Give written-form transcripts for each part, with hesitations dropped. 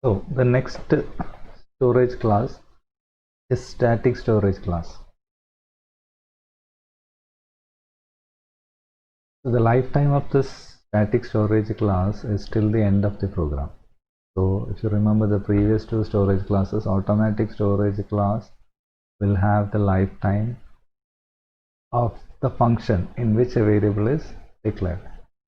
So the next storage class is static storage class. So the lifetime of this static storage class is till the end of the program. So if you remember the previous two storage classes, automatic storage class will have the lifetime of the function in which a variable is declared.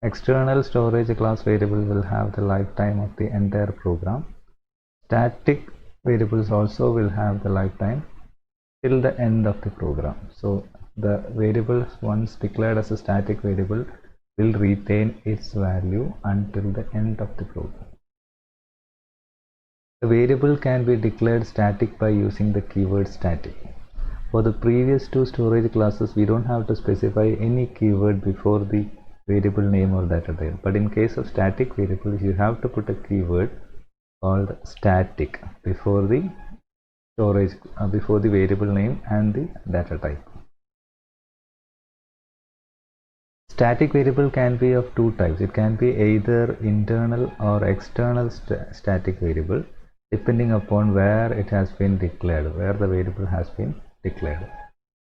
External storage class variable will have the lifetime of the entire program. Static variables also will have the lifetime till the end of the program. So the variable once declared as a static variable will retain its value until the end of the program. The variable can be declared static by using the keyword static. For the previous two storage classes, we don't have to specify any keyword before the variable name or data type. But in case of static variables, you have to put a keyword called static before the storage, before the variable name and the data type. Static variable can be of two types. It can be either internal or external static variable, depending upon where it has been declared, where the variable has been declared.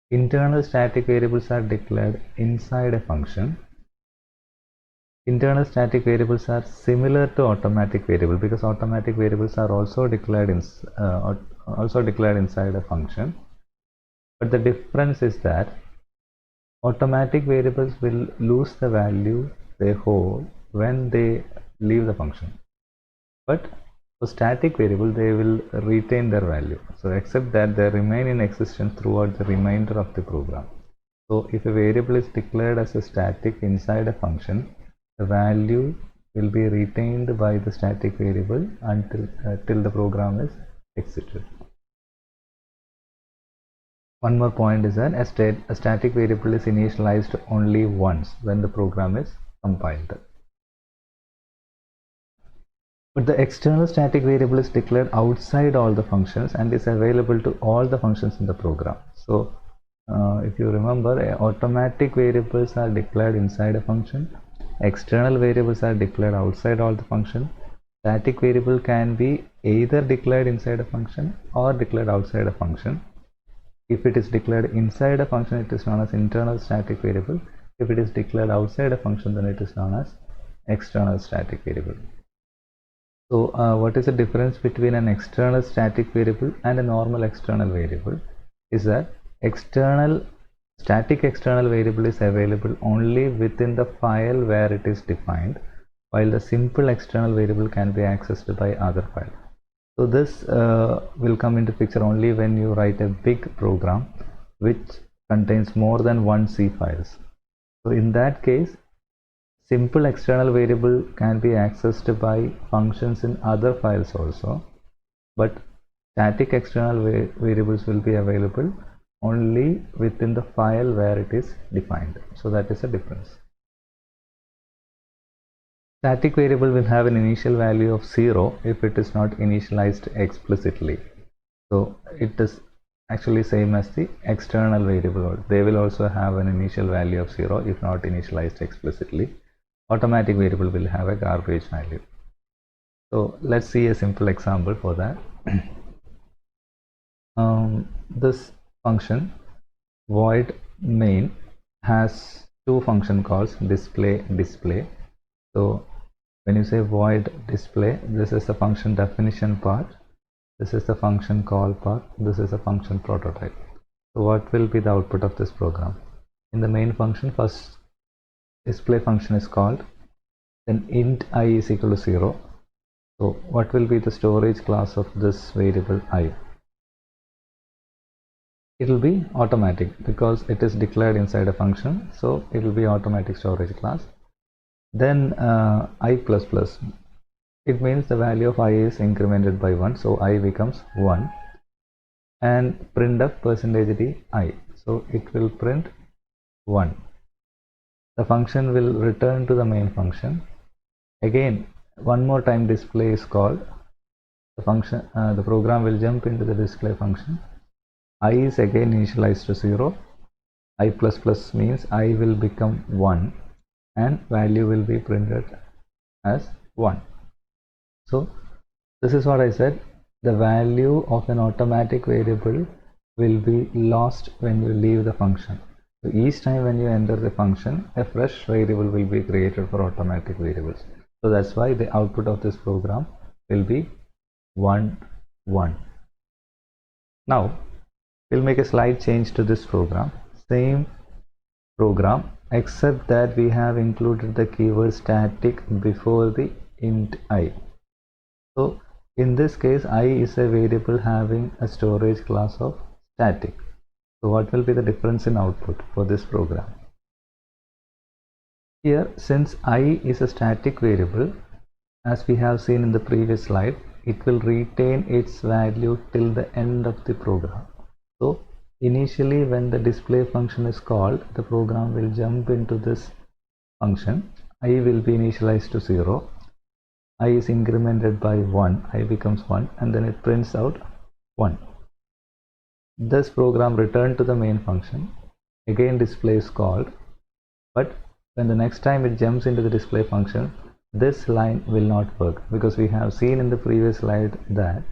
Internal static variables are declared inside a function. Internal static variables are similar to automatic variable because automatic variables are also declared inside a function. But the difference is that automatic variables will lose the value they hold when they leave the function. But for static variable, they will retain their value. So except that they remain in existence throughout the remainder of the program. So if a variable is declared as a static inside a function, the value will be retained by the static variable until till the program is exited. One more point is that a static variable is initialized only once when the program is compiled. But the external static variable is declared outside all the functions and is available to all the functions in the program. So if you remember, automatic variables are declared inside a function. External variables are declared outside all the function. Static variable can be either declared inside a function or declared outside a function. If it is declared inside a function, it is known as internal static variable. If it is declared outside a function, then it is known as external static variable. So what is the difference between an external static variable and a normal external variable is that static external variable is available only within the file where it is defined, while the simple external variable can be accessed by other files. So this will come into picture only when you write a big program which contains more than one C files. So in that case, simple external variable can be accessed by functions in other files also, but static external variables will be available only within the file where it is defined. So that is a difference. Static variable will have an initial value of 0 if it is not initialized explicitly. So it is actually same as the external variable. They will also have an initial value of 0 if not initialized explicitly. Automatic variable will have a garbage value. So let's see a simple example for that. This function void main has two function calls, display. So when you say void display, this is the function definition part, this is the function call part, this is the function prototype. So what will be the output of this program? In the main function, first display function is called, then int I is equal to 0. So what will be the storage class of this variable I? It will be automatic because it is declared inside a function, so it will be automatic storage class. Then I++, it means the value of I is incremented by 1, so I becomes 1, and printf %d I, so it will print 1. The function will return to the main function. Again, one more time display is called. The function, the program will jump into the display function. I is again initialized to 0. I++ means I will become 1 and value will be printed as 1. So This is what I said. The value of an automatic variable will be lost when you leave the function. So each time when you enter the function, a fresh variable will be created for automatic variables. So that's why the output of this program will be 1, 1. Now we'll make a slight change to this program. Same program, except that we have included the keyword static before the int I. So in this case, I is a variable having a storage class of static. So what will be the difference in output for this program? Here, since I is a static variable, as we have seen in the previous slide, it will retain its value till the end of the program. So initially when the display function is called, the program will jump into this function. I will be initialized to 0. I is incremented by 1, I becomes 1, and then it prints out 1. This program returned to the main function. Again display is called, but when the next time it jumps into the display function, this line will not work, because we have seen in the previous slide that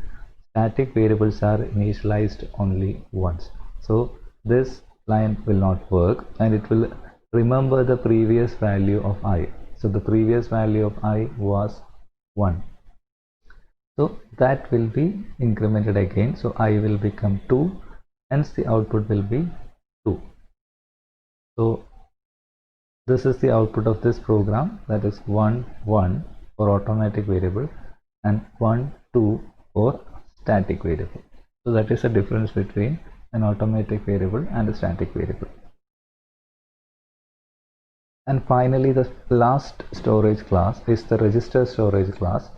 static variables are initialized only once. So this line will not work, and it will remember the previous value of I. So the previous value of I was 1. So that will be incremented again. So I will become 2, hence the output will be 2. So this is the output of this program, that is 1, 1 for automatic variable and 1, 2 for static variable. So that is the difference between an automatic variable and a static variable. And finally, the last storage class is the register storage class.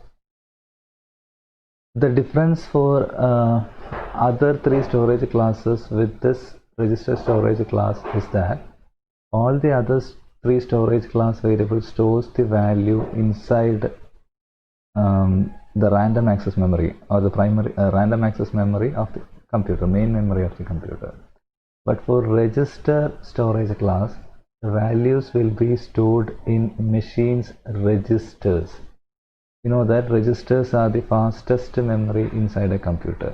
The difference for other 3 storage classes with this register storage class is that all the other 3 storage class variables stores the value inside the random access memory, or the primary random access memory of the computer, main memory of the computer. But for register storage class, the values will be stored in machines registers. You know that registers are the fastest memory inside a computer.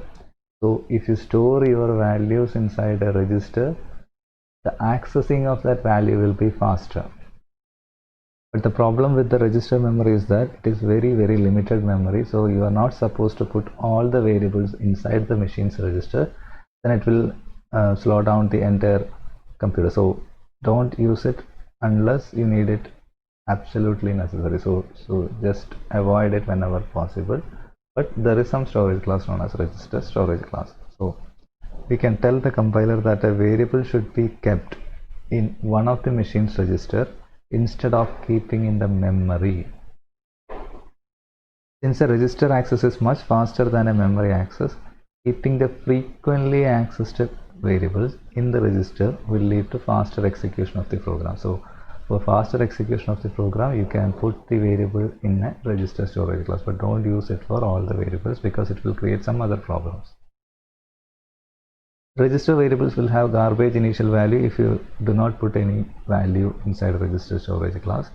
So if you store your values inside a register, the accessing of that value will be faster. But the problem with the register memory is that it is very limited memory, so you are not supposed to put all the variables inside the machine's register. Then it will slow down the entire computer. So don't use it unless you need it absolutely necessary. So just avoid it whenever possible. But there is some storage class known as register storage class. So we can tell the compiler that a variable should be kept in one of the machine's register instead of keeping in the memory. Since a register access is much faster than a memory access, keeping the frequently accessed variables in the register will lead to faster execution of the program. So for faster execution of the program, you can put the variable in a register storage class, but don't use it for all the variables because it will create some other problems. Register variables will have garbage initial value if you do not put any value inside a register storage class.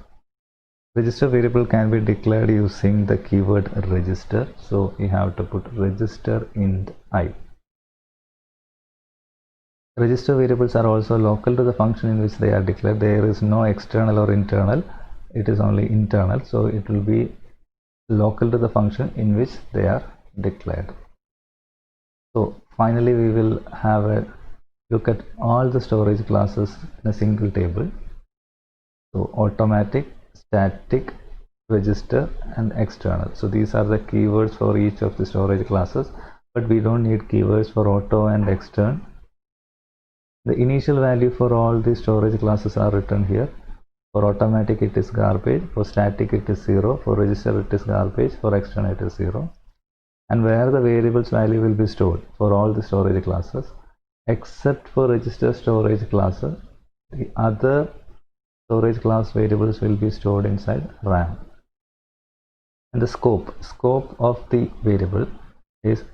Register variable can be declared using the keyword register. So you have to put register int I. Register variables are also local to the function in which they are declared. There is no external or internal, it is only internal. So it will be local to the function in which they are declared. So finally we will have a look at all the storage classes in a single table. So automatic, static, register and external. So these are the keywords for each of the storage classes, but we don't need keywords for auto and extern. The initial value for all the storage classes are written here. For automatic it is garbage, for static it is 0, for register it is garbage, for external it is 0. And where the variable's value will be stored for all the storage classes, except for register storage classes, the other storage class variables will be stored inside RAM. And the scope of the variable is,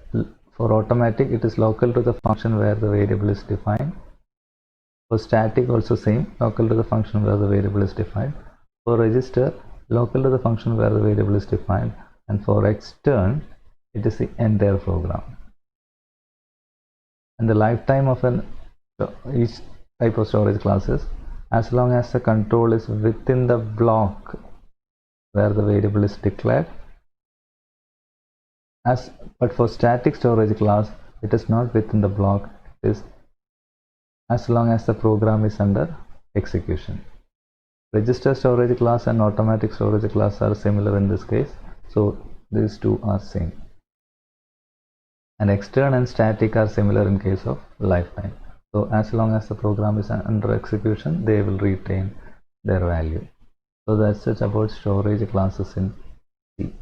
for automatic it is local to the function where the variable is defined. For static also same, local to the function where the variable is defined. For register, local to the function where the variable is defined. And for extern, it is the entire program. And the lifetime of each type of storage class is as long as the control is within the block where the variable is declared. But for static storage class, it is not within the block. It is as long as the program is under execution. Register storage class and automatic storage class are similar in this case, so these two are same. And extern and static are similar in case of lifetime. So as long as the program is under execution, they will retain their value. So that's it about storage classes in C.